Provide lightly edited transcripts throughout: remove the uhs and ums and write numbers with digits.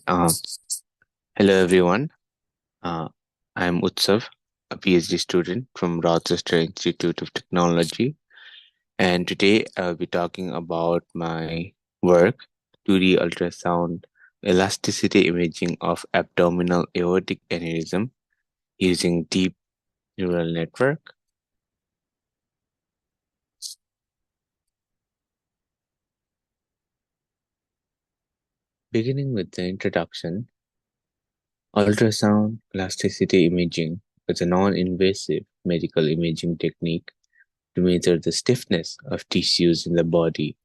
Uh, Hello everyone. Uh, I'm Utsav, a PhD student from Rochester Institute of Technology, and today I'll be talking about my work, 2D ultrasound elasticity imaging of abdominal aortic aneurysm using deep neural network. Beginning with the introduction, ultrasound elasticity imaging is a non-invasive medical imaging technique to measure the stiffness of tissues in the body.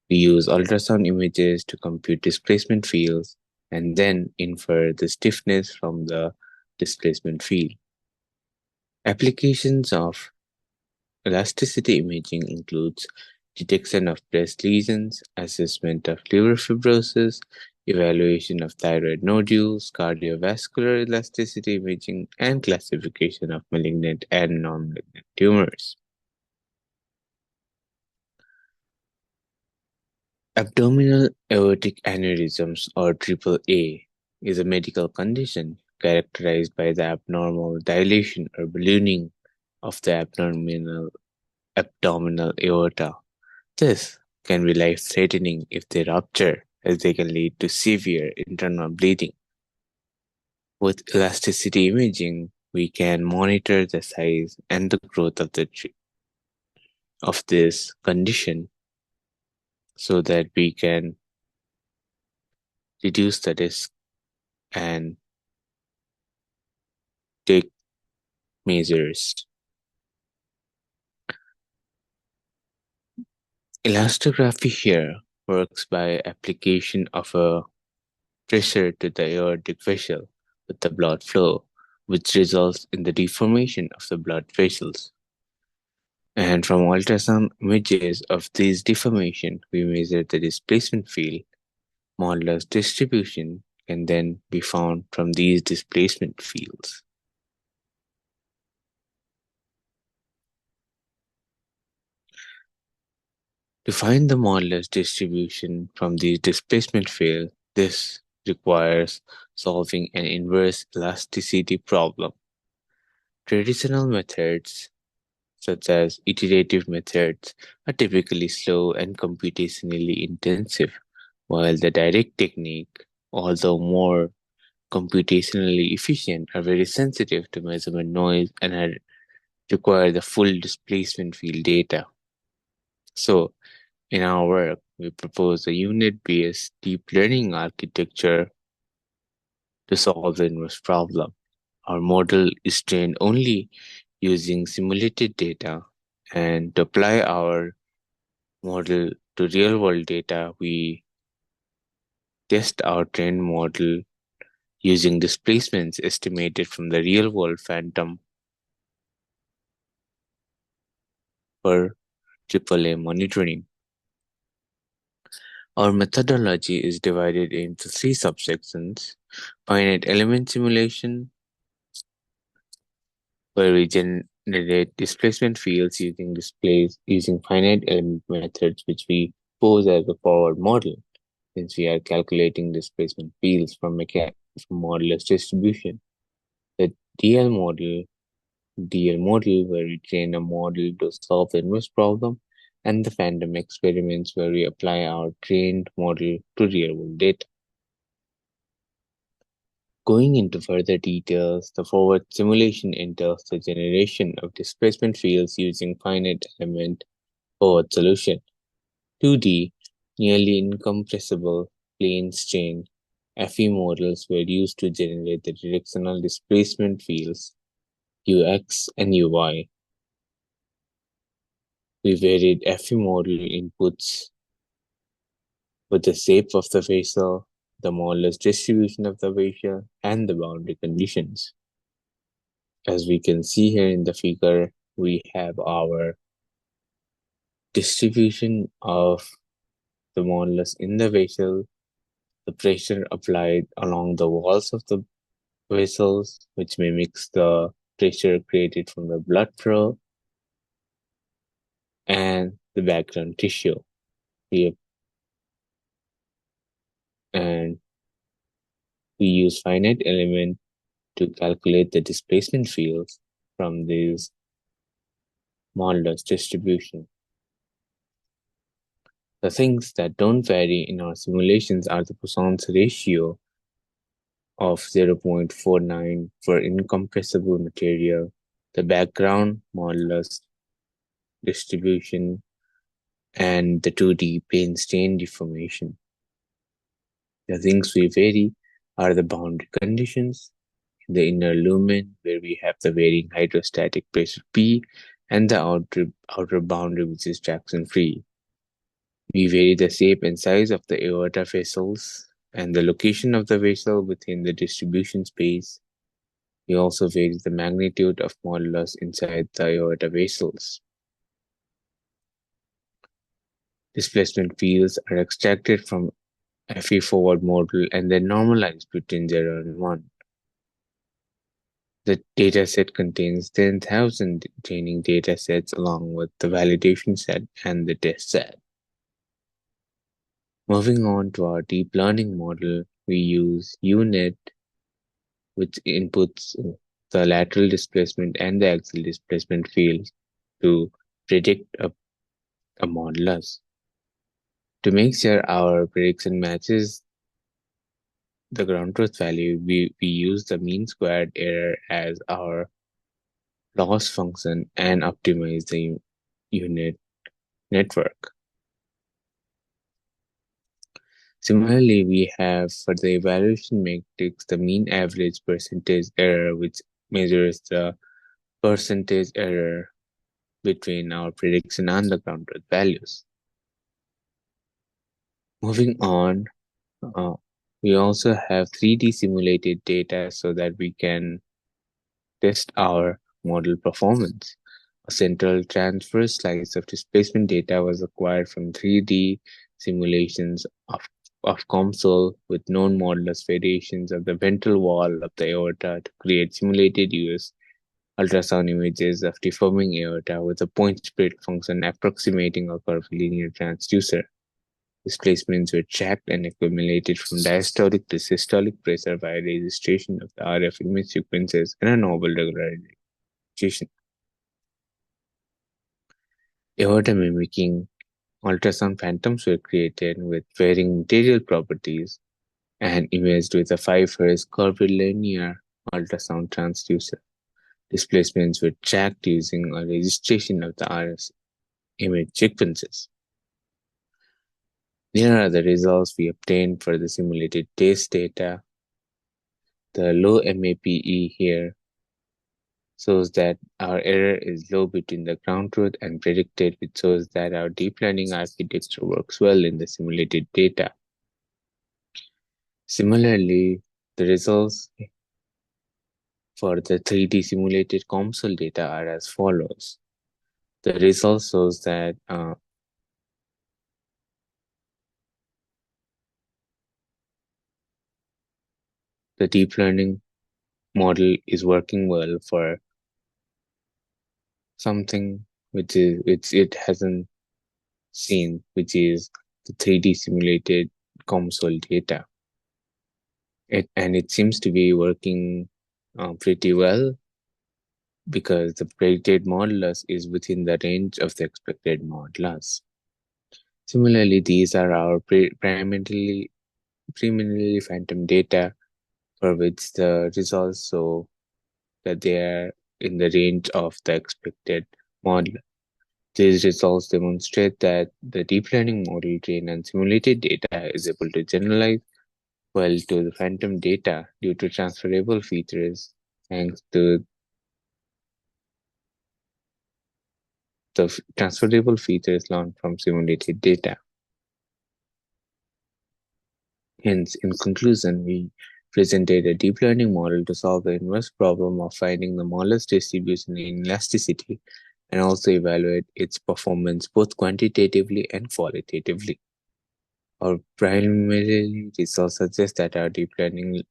We use ultrasound images to compute displacement fields and then infer the stiffness from the displacement field. Applications of elasticity imaging includes detection of breast lesions, assessment of liver fibrosis, evaluation of thyroid nodules, cardiovascular elasticity imaging, and classification of malignant and non-malignant tumors. Abdominal aortic aneurysms, or AAA, is a medical condition characterized by the abnormal dilation or ballooning of the abdominal aorta. This can be life-threatening if they rupture, as they can lead to severe internal bleeding. With elasticity imaging, we can monitor the size and the growth of this condition so that we can reduce the risk and take measures. Elastography here works by application of a pressure to the aortic vessel with the blood flow, which results in the deformation of the blood vessels. And from ultrasound images of this deformation, we measure the displacement field. Modulus distribution can then be found from these displacement fields. To find the modulus distribution from these displacement fields, this requires solving an inverse elasticity problem. Traditional methods, such as iterative methods, are typically slow and computationally intensive, while the direct technique, although more computationally efficient, are very sensitive to measurement noise and require the full displacement field data. So, in our work, we propose a unit-based deep learning architecture to solve the inverse problem. Our model is trained only using simulated data, and to apply our model to real-world data, we test our trained model using displacements estimated from the real-world phantom for AAA monitoring. Our methodology is divided into three subsections: finite element simulation, where we generate displacement fields using finite element methods, which we pose as a forward model, since we are calculating displacement fields from modulus distribution. The DL model, DL model, where we train a model to solve the inverse problem, and the phantom experiments, where we apply our trained model to real-world data. Going into further details, the forward simulation entails the generation of displacement fields using finite element forward solution. 2D, nearly incompressible plane strain FE models were used to generate the directional displacement fields Ux and Uy. We varied FE model inputs with the shape of the vessel, the modulus distribution of the vessel, and the boundary conditions. As we can see here in the figure, we have our distribution of the modulus in the vessel, the pressure applied along the walls of the vessels, which mimics the pressure created from the blood flow, and the background tissue. We have, and We use finite element to calculate the displacement fields from this modulus distribution. The things that don't vary in our simulations are the Poisson's ratio of 0.49 for incompressible material, the background modulus distribution, and the 2D plane strain deformation. The things we vary are the boundary conditions, the inner lumen, where we have the varying hydrostatic pressure P, and the outer boundary, which is traction free. We vary the shape and size of the aorta vessels and the location of the vessel within the distribution space. We also vary the magnitude of modulus inside the aorta vessels. Displacement fields are extracted from FE forward model and then normalized between 0 and 1. The dataset contains 10,000 training datasets along with the validation set and the test set. Moving on to our deep learning model, we use UNet, which inputs the lateral displacement and the axial displacement fields to predict a modulus. To make sure our prediction matches the ground truth value, we use the mean squared error as our loss function and optimize the unit network. Similarly, we have for the evaluation matrix the mean average percentage error, which measures the percentage error between our prediction and the ground truth values. Moving on, we also have 3D simulated data so that we can test our model performance. A central transverse slice of displacement data was acquired from 3D simulations of COMSOL with known modulus variations of the ventral wall of the aorta to create simulated US ultrasound images of deforming aorta with a point spread function approximating a curvilinear transducer. Displacements were tracked and accumulated from diastolic to systolic pressure via registration of the RF image sequences and a novel regularization. Aorta mimicking ultrasound phantoms were created with varying material properties and imaged with a 5 Hz curvilinear ultrasound transducer. Displacements were tracked using a registration of the RF image sequences. Here are the results we obtained for the simulated test data. The low MAPE here shows that our error is low between the ground truth and predicted, which shows that our deep learning architecture works well in the simulated data. Similarly, the results for the 3D simulated COMSOL data are as follows. The result shows that the deep learning model is working well for something which it hasn't seen, which is the 3D simulated COMSOL data. It seems to be working pretty well because the predicted modulus is within the range of the expected modulus. Similarly, these are our preliminary phantom data for which the results show that they are in the range of the expected model. These results demonstrate that the deep learning model trained on simulated data is able to generalize well to the phantom data due to transferable features thanks to the transferable features learned from simulated data. Hence, in conclusion, we presented a deep learning model to solve the inverse problem of finding the modulus distribution in elasticity and also evaluate its performance both quantitatively and qualitatively. Our preliminary results suggest that our deep learning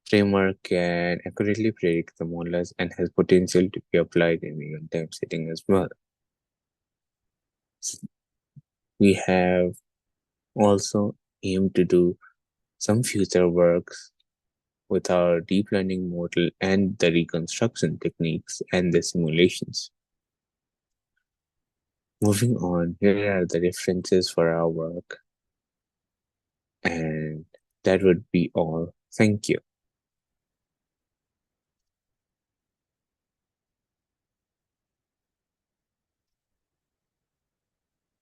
framework can accurately predict the modulus and has potential to be applied in real-time setting as well. We have also aimed to do some future works with our deep learning model and the reconstruction techniques and the simulations. Moving on, here are the references for our work, and that would be all. Thank you.